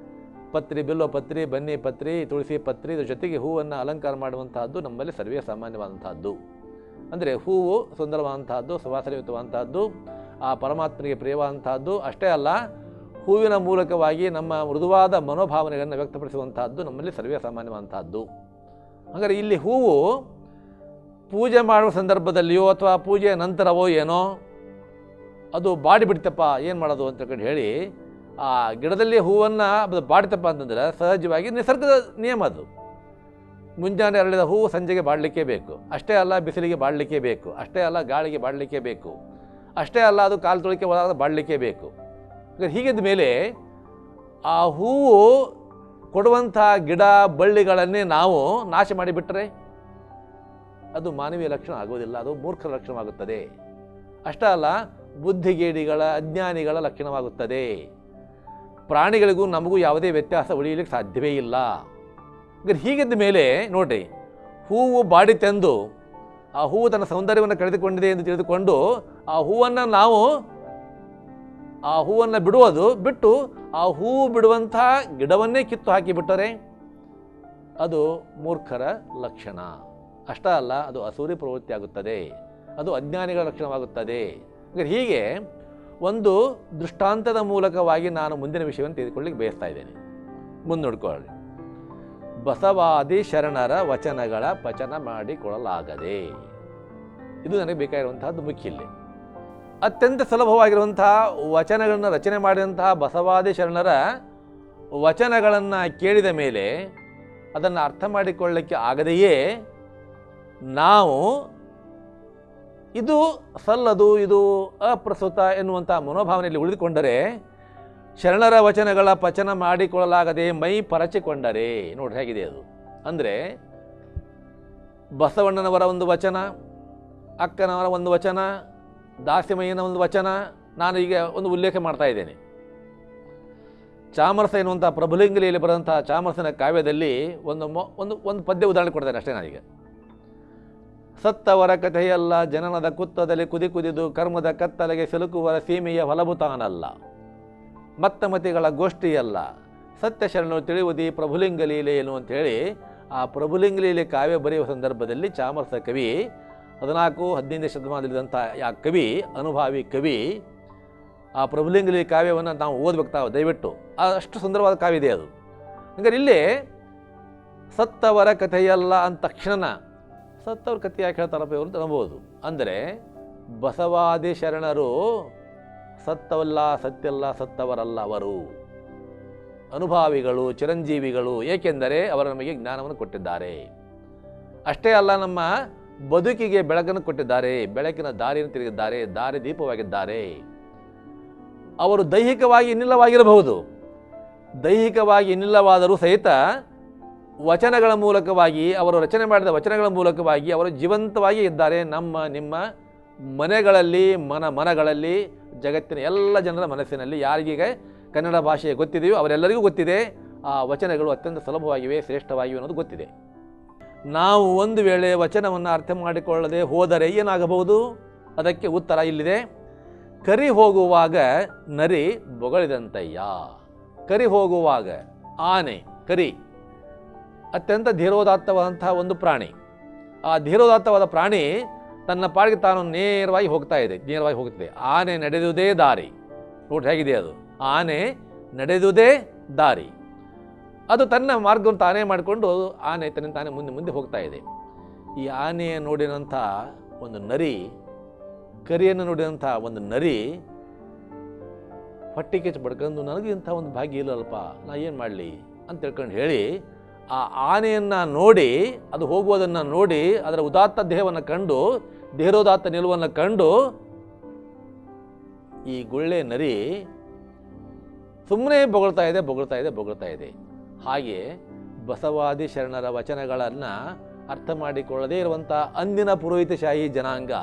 ಪತ್ರಿ, ಬಿಲ್ವ ಪತ್ರಿ, ಬನ್ನಿ ಪತ್ರಿ, ತುಳಸಿ ಪತ್ರಿ, ಇದರ ಜೊತೆಗೆ ಹೂವನ್ನು ಅಲಂಕಾರ ಮಾಡುವಂತಹದ್ದು ನಮ್ಮಲ್ಲಿ ಸರ್ವೇ ಸಾಮಾನ್ಯವಾದಂತಹದ್ದು. ಅಂದರೆ ಹೂವು ಸುಂದರವಾದಂತಹದ್ದು, ಸುವಾಸನೆಯುತವಾದಂತಹದ್ದು, ಆ ಪರಮಾತ್ಮನಿಗೆ ಪ್ರಿಯವಾದಂತಹದ್ದು. ಅಷ್ಟೇ ಅಲ್ಲ, ಹೂವಿನ ಮೂಲಕವಾಗಿ ನಮ್ಮ ಮೃದುವಾದ ಮನೋಭಾವನೆಗಳನ್ನು ವ್ಯಕ್ತಪಡಿಸುವಂತಹದ್ದು ನಮ್ಮಲ್ಲಿ ಸರ್ವೇ ಸಾಮಾನ್ಯವಾದಂತಹದ್ದು. ಹಾಗಾದರೆ ಇಲ್ಲಿ ಹೂವು ಪೂಜೆ ಮಾಡುವ ಸಂದರ್ಭದಲ್ಲಿಯೋ ಅಥವಾ ಪೂಜೆಯ ನಂತರವೋ ಏನೋ ಅದು ಬಾಡಿ ಬಿಡ್ತಪ್ಪ, ಏನು ಮಾಡೋದು ಅಂತ ಹೇಳಿ ಆ ಗಿಡದಲ್ಲಿ ಹೂವನ್ನು ಅದು ಬಾಡ್ತಪ್ಪ ಅಂತಂದರೆ ಸಹಜವಾಗಿ ನಿಸರ್ಗದ ನಿಯಮ ಅದು. ಮುಂಜಾನೆ ಅರಳಿದ ಹೂವು ಸಂಜೆಗೆ ಬಾಡಲಿಕ್ಕೆ ಬೇಕು, ಅಷ್ಟೇ ಅಲ್ಲ ಬಿಸಿಲಿಗೆ ಬಾಡಲಿಕ್ಕೆ ಬೇಕು, ಅಷ್ಟೇ ಅಲ್ಲ ಗಾಳಿಗೆ ಬಾಡಲಿಕ್ಕೆ ಬೇಕು, ಅಷ್ಟೇ ಅಲ್ಲ ಅದು ಕಾಲು ತೊಳಿಕೆ ಒಳಗಾದ ಬಾಡಲಿಕ್ಕೆ ಬೇಕು. ಹೀಗಿದ್ದ ಮೇಲೆ ಆ ಹೂವು ಕೊಡುವಂಥ ಗಿಡ ಬಳ್ಳಿಗಳನ್ನೇ ನಾವು ನಾಶ ಮಾಡಿಬಿಟ್ರೆ ಅದು ಮಾನವೀಯ ಲಕ್ಷಣ ಆಗೋದಿಲ್ಲ, ಅದು ಮೂರ್ಖರ ಲಕ್ಷಣವಾಗುತ್ತದೆ. ಅಷ್ಟೇ ಅಲ್ಲ ಬುದ್ಧಿಗೇಡಿಗಳ ಅಜ್ಞಾನಿಗಳ ಲಕ್ಷಣವಾಗುತ್ತದೆ. ಪ್ರಾಣಿಗಳಿಗೂ ನಮಗೂ ಯಾವುದೇ ವ್ಯತ್ಯಾಸ ಉಳಿಯಲಿಕ್ಕೆ ಸಾಧ್ಯವೇ ಇಲ್ಲ. ಹೀಗಿದ್ದ ಮೇಲೆ ನೋಡ್ರಿ, ಹೂವು ಬಾಡಿ ತಂದು ಆ ಹೂವು ತನ್ನ ಸೌಂದರ್ಯವನ್ನು ಕಳೆದುಕೊಂಡಿದೆ ಎಂದು ತಿಳಿದುಕೊಂಡು ಆ ಹೂವನ್ನು ಬಿಟ್ಟು ಆ ಹೂವು ಬಿಡುವಂಥ ಗಿಡವನ್ನೇ ಕಿತ್ತು ಹಾಕಿಬಿಟ್ಟರೆ ಅದು ಮೂರ್ಖರ ಲಕ್ಷಣ. ಅಷ್ಟೇ ಅಲ್ಲ, ಅದು ಅಸೂರಿ ಪ್ರವೃತ್ತಿ ಆಗುತ್ತದೆ, ಅದು ಅಜ್ಞಾನಿಗಳ ಲಕ್ಷಣವಾಗುತ್ತದೆ. ಹೀಗೆ ಒಂದು ದೃಷ್ಟಾಂತದ ಮೂಲಕವಾಗಿ ನಾನು ಮುಂದಿನ ವಿಷಯವನ್ನು ತೆಗೆದುಕೊಳ್ಳಿಕ್ಕೆ ಬಯಸ್ತಾ ಇದ್ದೇನೆ. ಮುಂದೆ ನೋಡ್ಕೊಳ್ಳಿ. ಬಸವಾದಿ ಶರಣರ ವಚನಗಳ ಪಚನ ಮಾಡಿಕೊಳ್ಳಲಾಗದೆ, ಇದು ನನಗೆ ಬೇಕಾಗಿರುವಂತಹದ್ದು ಮುಖ್ಯ. ಇಲ್ಲಿ ಅತ್ಯಂತ ಸುಲಭವಾಗಿರುವಂತಹ ವಚನಗಳನ್ನು ರಚನೆ ಮಾಡಿದಂತಹ ಬಸವಾದಿ ಶರಣರ ವಚನಗಳನ್ನು ಕೇಳಿದ ಮೇಲೆ ಅದನ್ನು ಅರ್ಥ ಮಾಡಿಕೊಳ್ಳಲಿಕ್ಕೆ ಆಗದೆಯೇ ನಾವು ಇದು ಸಲ್ಲದು, ಇದು ಅಪ್ರಸ್ತುತ ಎನ್ನುವಂಥ ಮನೋಭಾವನೆಯಲ್ಲಿ ಉಳಿದುಕೊಂಡರೆ, ಶರಣರ ವಚನಗಳ ಪಚನ ಮಾಡಿಕೊಳ್ಳಲಾಗದೆ ಮೈ ಪರಚಿಕೊಂಡರೆ ನೋಡಿ ಹೇಗಿದೆ ಅದು. ಅಂದರೆ ಬಸವಣ್ಣನವರ ಒಂದು ವಚನ, ಅಕ್ಕನವರ ಒಂದು ವಚನ, ದಾಸಿಮಯ್ಯನ ಒಂದು ವಚನ ನಾನು ಈಗ ಒಂದು ಉಲ್ಲೇಖ ಮಾಡ್ತಾ ಇದ್ದೇನೆ. ಚಾಮರಸ ಎನ್ನುವಂಥ ಪ್ರಭುಲಿಂಗಲಿಯಲ್ಲಿ ಬರೆದಂಥ ಚಾಮರಸನ ಕಾವ್ಯದಲ್ಲಿ ಒಂದು ಪದ್ಯ ಉದಾಹರಣೆ ಕೊಡ್ತೇನೆ ಅಷ್ಟೇ ನಾನೀಗ. ಸತ್ತವರ ಕಥೆಯಲ್ಲ ಜನನದ ಕುತ್ತದಲ್ಲಿ ಕುದಿದು ಕರ್ಮದ ಕತ್ತಲೆಗೆ ಸಿಲುಕುವರ ಸೀಮೆಯ ಹೊಲಬು ತಾನಲ್ಲ, ಮತ್ತಮತಿಗಳ ಗೋಷ್ಠಿಯಲ್ಲ, ಸತ್ಯ ಶರಣರು ತಿಳಿಯುವುದಿ ಪ್ರಭುಲಿಂಗಲೀಲೆ ಏನು ಅಂಥೇಳಿ ಆ ಪ್ರಭುಲಿಂಗಲೀಲೆ ಕಾವ್ಯ ಬರೆಯುವ ಸಂದರ್ಭದಲ್ಲಿ ಚಾಮರಸ ಕವಿ 14-15 ಶತಮಾನದಲ್ಲಿದ್ದಂಥ ಆ ಕವಿ, ಅನುಭಾವಿ ಕವಿ, ಆ ಪ್ರಭುಲಿಂಗಲೀಲೆ ಕಾವ್ಯವನ್ನು ನಾವು ಓದಬೇಕು ದಯವಿಟ್ಟು. ಅಷ್ಟು ಸುಂದರವಾದ ಕಾವ್ಯ ಇದೆ ಅದು. ಹಂಗಾರೆ ಇಲ್ಲಿ ಸತ್ತವರ ಕಥೆಯಲ್ಲ ಅಂದ ತಕ್ಷಣ ಸತ್ತವ್ರ ಕಥೆ ಯಾಕೆ ಹೇಳ್ತಾರಪ್ಪ ಇವರು ಅಂತ ಅನ್ಬೋದು. ಅಂದರೆ ಬಸವಾದಿ ಶರಣರು ಸತ್ತವಲ್ಲ, ಸತ್ಯಲ್ಲ, ಸತ್ತವರಲ್ಲ, ಅವರು ಅನುಭಾವಿಗಳು, ಚಿರಂಜೀವಿಗಳು. ಏಕೆಂದರೆ ಅವರು ನಮಗೆ ಜ್ಞಾನವನ್ನು ಕೊಟ್ಟಿದ್ದಾರೆ. ಅಷ್ಟೇ ಅಲ್ಲ, ನಮ್ಮ ಬದುಕಿಗೆ ಬೆಳಕನ್ನು ಕೊಟ್ಟಿದ್ದಾರೆ, ಬೆಳಕಿನ ದಾರಿಯನ್ನು ತಿರುಗಿದ್ದಾರೆ, ದಾರಿ ದೀಪವಾಗಿದ್ದಾರೆ. ಅವರು ದೈಹಿಕವಾಗಿ ಇನ್ನಿಲ್ಲವಾಗಿರಬಹುದು, ದೈಹಿಕವಾಗಿ ಇನ್ನಿಲ್ಲವಾದರೂ ಸಹಿತ ವಚನಗಳ ಮೂಲಕವಾಗಿ, ಅವರು ರಚನೆ ಮಾಡಿದ ವಚನಗಳ ಮೂಲಕವಾಗಿ ಅವರು ಜೀವಂತವಾಗಿ ಇದ್ದಾರೆ. ನಿಮ್ಮ ಮನೆಗಳಲ್ಲಿ, ಮನಗಳಲ್ಲಿ, ಜಗತ್ತಿನ ಎಲ್ಲ ಜನರ ಮನಸ್ಸಿನಲ್ಲಿ. ಯಾರಿಗೀಗ ಕನ್ನಡ ಭಾಷೆ ಗೊತ್ತಿದೆಯೋ ಅವರೆಲ್ಲರಿಗೂ ಗೊತ್ತಿದೆ ಆ ವಚನಗಳು ಅತ್ಯಂತ ಸುಲಭವಾಗಿವೆ, ಶ್ರೇಷ್ಠವಾಗಿವೆ ಅನ್ನೋದು ಗೊತ್ತಿದೆ. ನಾವು ಒಂದು ವೇಳೆ ವಚನವನ್ನು ಅರ್ಥ ಮಾಡಿಕೊಳ್ಳದೆ ಹೋದರೆ ಏನಾಗಬಹುದು? ಅದಕ್ಕೆ ಉತ್ತರ ಇಲ್ಲಿದೆ. ಕರಿ ಹೋಗುವಾಗ ನರಿ ಬೊಗಳಿದಂತಯ್ಯ. ಕರಿ ಹೋಗುವಾಗ ಆನೆ, ಕರಿ ಅತ್ಯಂತ ಧೀರೋದಾತ್ತವಾದಂತಹ ಒಂದು ಪ್ರಾಣಿ. ಆ ಧೀರೋದಾತ್ತವಾದ ಪ್ರಾಣಿ ತನ್ನ ಪಾಡಿಗೆ ತಾನು ನೇರವಾಗಿ ಹೋಗ್ತದೆ. ಆನೆ ನಡೆದುದೇ ದಾರಿ. ನೋಡಿ ಹೇಗಿದೆ ಅದು. ಆನೆ ನಡೆದುದೇ ದಾರಿ. ಅದು ತನ್ನ ಮಾರ್ಗವನ್ನು ತಾನೇ ಮಾಡಿಕೊಂಡು ಆನೆ ತಾನೇ ಮುಂದೆ ಹೋಗ್ತಾ ಇದೆ. ಈ ಆನೆಯ ನೋಡಿದಂಥ ಒಂದು ನರಿ, ಕರಿಯನ್ನು ನೋಡಿದಂಥ ಒಂದು ನರಿ ಹೊಟ್ಟೆಗೆ ಬಡ್ಕೊಂಡು ನನಗೆ ಇಂಥ ಒಂದು ಭಾಗ್ಯ ಇಲ್ಲಲ್ಪ, ನಾ ಏನು ಮಾಡಲಿ ಅಂತ ತಿಳ್ಕೊಂಡು ಹೇಳಿ ಆ ಆನೆಯನ್ನು ನೋಡಿ, ಅದು ಹೋಗುವುದನ್ನು ನೋಡಿ, ಅದರ ಉದಾತ್ತ ದೇಹವನ್ನು ಕಂಡು, ದೇಹೋದಾತ್ತ ನಿಲುವನ್ನು ಕಂಡು ಈ ಗುಳ್ಳೆ ನರಿ ಸುಮ್ಮನೆ ಬೊಗಳ್ತಾ ಇದೆ. ಹಾಗೆ ಬಸವಾದಿ ಶರಣರ ವಚನಗಳನ್ನು ಅರ್ಥ ಮಾಡಿಕೊಳ್ಳದೇ ಇರುವಂಥ ಅಂದಿನ ಪುರೋಹಿತಶಾಹಿ ಜನಾಂಗ,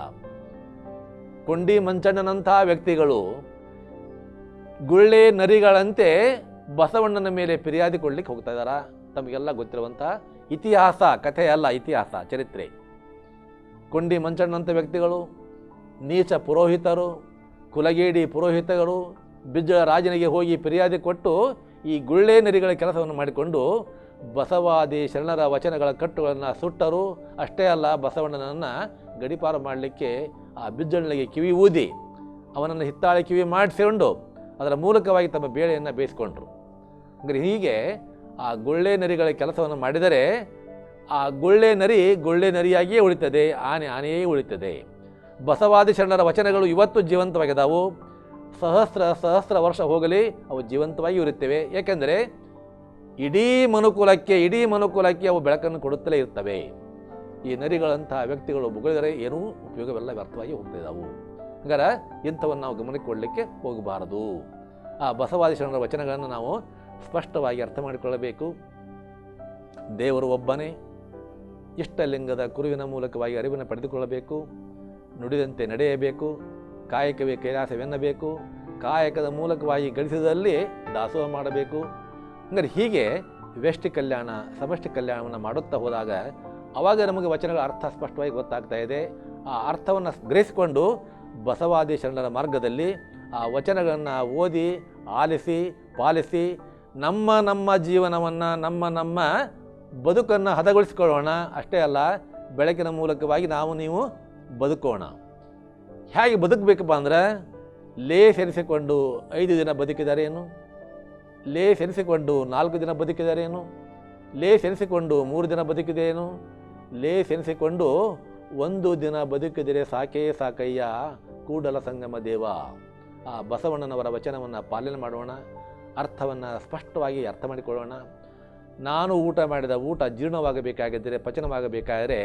ಕೊಂಡಿ ಮಂಚಣ್ಣನಂಥ ವ್ಯಕ್ತಿಗಳು ಗುಳ್ಳೆ ನರಿಗಳಂತೆ ಬಸವಣ್ಣನ ಮೇಲೆ ಫಿರ್ಯಾದಿ ಕೊಡ್ಲಿಕ್ಕೆ ಹೋಗ್ತಾ ಇದ್ದಾರಾ? ತಮಗೆಲ್ಲ ಗೊತ್ತಿರುವಂಥ ಇತಿಹಾಸ, ಕಥೆ ಅಲ್ಲ, ಇತಿಹಾಸ, ಚರಿತ್ರೆ. ಕೊಂಡಿ ಮಂಚಣ್ಣಂಥ ವ್ಯಕ್ತಿಗಳು, ನೀಚ ಪುರೋಹಿತರು, ಕುಲಗೇಡಿ ಪುರೋಹಿತರು ಬಿಜ್ಜಳ ರಾಜನಿಗೆ ಹೋಗಿ ಫಿರ್ಯಾದಿ ಕೊಟ್ಟು ಈ ಗುಳ್ಳೆ ನರಿಗಳ ಕೆಲಸವನ್ನು ಮಾಡಿಕೊಂಡು ಬಸವಾದಿ ಶರಣರ ವಚನಗಳ ಕಟ್ಟುಗಳನ್ನು ಸುಟ್ಟರು. ಅಷ್ಟೇ ಅಲ್ಲ, ಬಸವಣ್ಣನನ್ನು ಗಡಿಪಾರು ಮಾಡಲಿಕ್ಕೆ ಆ ಬಿಜ್ಜಳನಿಗೆ ಕಿವಿ ಊದಿ ಅವನನ್ನು ಹಿತ್ತಾಳೆ ಕಿವಿ ಮಾಡಿಸಿಕೊಂಡು ಅದರ ಮೂಲಕವಾಗಿ ತಮ್ಮ ಬೇಳೆಯನ್ನು ಬೇಯಿಸಿಕೊಂಡ್ರು. ಅಂದರೆ ಹೀಗೆ ಆ ಗುಳ್ಳೆ ನರಿಗಳ ಕೆಲಸವನ್ನು ಮಾಡಿದರೆ ಆ ಗೊಳ್ಳೆ ನರಿಯಾಗಿಯೇ ಉಳಿತದೆ, ಆನೆಯೇ ಉಳಿತದೆ. ಬಸವಾದಿ ಶರಣರ ವಚನಗಳು ಇವತ್ತು ಜೀವಂತವಾಗಿದ್ದಾವು. ಸಹಸ್ರ ವರ್ಷ ಹೋಗಲಿ ಅವು ಜೀವಂತವಾಗಿ ಇರುತ್ತವೆ. ಏಕೆಂದರೆ ಇಡೀ ಮನುಕುಲಕ್ಕೆ ಅವು ಬೆಳಕನ್ನು ಕೊಡುತ್ತಲೇ ಇರ್ತವೆ. ಈ ನರಿಗಳಂತಹ ವ್ಯಕ್ತಿಗಳು ಬುಗಳಿದರೆ ಏನೂ ಉಪಯೋಗವೆಲ್ಲ ವ್ಯರ್ಥವಾಗಿ ಹೋಗ್ತಿದ್ದಾವು. ಹಂಗಾರೆ ಇಂಥವನ್ನು ನಾವು ಗಮನಕ್ಕೆ ಕೊಡಲಿಕ್ಕೆ ಹೋಗಬಾರದು. ಆ ಬಸವಾದಿ ಶರಣರ ವಚನಗಳನ್ನು ನಾವು ಸ್ಪಷ್ಟವಾಗಿ ಅರ್ಥ ಮಾಡಿಕೊಳ್ಳಬೇಕು. ದೇವರು ಒಬ್ಬನೇ. ಇಷ್ಟಲಿಂಗದ ಕುರುವಿನ ಮೂಲಕವಾಗಿ ಅರಿವನ್ನು ಪಡೆದುಕೊಳ್ಳಬೇಕು. ನುಡಿದಂತೆ ನಡೆಯಬೇಕು. ಕಾಯಕವೇ ಕೈಲಾಸವೆನ್ನಬೇಕು. ಕಾಯಕದ ಮೂಲಕವಾಗಿ ಗಳಿಸಿದಲ್ಲಿ ದಾಸೋಹ ಮಾಡಬೇಕು. ಹಂಗಾರೆ ಹೀಗೆ ವ್ಯಷ್ಟಿ ಕಲ್ಯಾಣ ಸಮಷ್ಟಿ ಕಲ್ಯಾಣವನ್ನು ಮಾಡುತ್ತಾ ಹೋದಾಗ ಆವಾಗ ನಮಗೆ ವಚನಗಳ ಅರ್ಥ ಸ್ಪಷ್ಟವಾಗಿ ಗೊತ್ತಾಗ್ತಾ ಇದೆ. ಆ ಅರ್ಥವನ್ನು ಗ್ರಹಿಸಿಕೊಂಡು ಬಸವಾದಿ ಶರಣರ ಮಾರ್ಗದಲ್ಲಿ ಆ ವಚನಗಳನ್ನು ಓದಿ ಆಲಿಸಿ ಪಾಲಿಸಿ ನಮ್ಮ ಜೀವನವನ್ನು ನಮ್ಮ ಬದುಕನ್ನು ಹದಗೊಳಿಸಿಕೊಳ್ಳೋಣ. ಅಷ್ಟೇ ಅಲ್ಲ, ಬೆಳಕಿನ ಮೂಲಕವಾಗಿ ನೀವು ಬದುಕೋಣ. ಹೇಗೆ ಬದುಕಬೇಕಪ್ಪ ಅಂದ್ರೆ, ಲೇಸೆನಿಸಿಕೊಂಡು 5 ದಿನ ಬದುಕಿದಾರೇನು, ಲೇಸೆನಿಸಿಕೊಂಡು 4 ದಿನ ಬದುಕಿದಾರೇನು, ಲೇಸೆನಿಸಿಕೊಂಡು 3 ದಿನ ಬದುಕಿದೇನು, ಲೇಸೆನಿಸಿಕೊಂಡು 1 ದಿನ ಬದುಕಿದರೆ ಸಾಕಯ್ಯ ಕೂಡಲ ಸಂಗಮ ದೇವ. ಆ ಬಸವಣ್ಣನವರ ವಚನವನ್ನು ಪಾಲನೆ ಮಾಡೋಣ. ಅರ್ಥವನ್ನು ಸ್ಪಷ್ಟವಾಗಿ ಅರ್ಥ ಮಾಡಿಕೊಳ್ಳೋಣ. ನಾನು ಊಟ ಮಾಡಿದ ಊಟ ಜೀರ್ಣವಾಗಬೇಕಾಗಿದ್ದರೆ, ಪಚನವಾಗಬೇಕಾದರೆ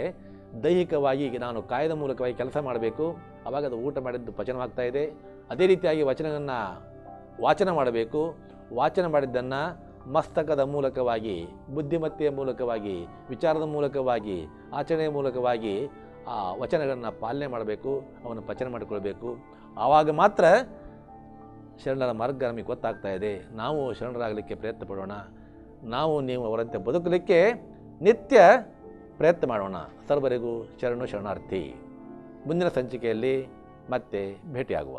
ದೈಹಿಕವಾಗಿ ನಾನು ಕಾಯದ ಮೂಲಕವಾಗಿ ಕೆಲಸ ಮಾಡಬೇಕು. ಆವಾಗ ಅದು ಊಟ ಮಾಡಿದ್ದು ಪಚನವಾಗ್ತಾ ಇದೆ. ಅದೇ ರೀತಿಯಾಗಿ ವಚನವನ್ನು ವಾಚನ ಮಾಡಬೇಕು. ವಾಚನ ಮಾಡಿದ್ದನ್ನು ಮಸ್ತಕದ ಮೂಲಕವಾಗಿ, ಬುದ್ಧಿಮತ್ತೆಯ ಮೂಲಕವಾಗಿ, ವಿಚಾರದ ಮೂಲಕವಾಗಿ, ಆಚರಣೆಯ ಮೂಲಕವಾಗಿ ಆ ವಚನಗಳನ್ನು ಪಾಲನೆ ಮಾಡಬೇಕು. ಅವನ್ನು ಪಚನ ಮಾಡಿಕೊಳ್ಬೇಕು. ಆವಾಗ ಮಾತ್ರ ಶರಣರ ಮಾರ್ಗ ನಮಗೆ ಗೊತ್ತಾಗ್ತಾ ಇದೆ. ನಾವು ಶರಣರಾಗಲಿಕ್ಕೆ ಪ್ರಯತ್ನ ಪಡೋಣ. ನೀವು ಅವರಂತೆ ಬದುಕಲಿಕ್ಕೆ ನಿತ್ಯ ಪ್ರಯತ್ನ ಮಾಡೋಣ. ಸರ್ವರಿಗೂ ಶರಣಾರ್ಥಿ. ಮುಂದಿನ ಸಂಚಿಕೆಯಲ್ಲಿ ಮತ್ತೆ ಭೇಟಿಯಾಗುವ.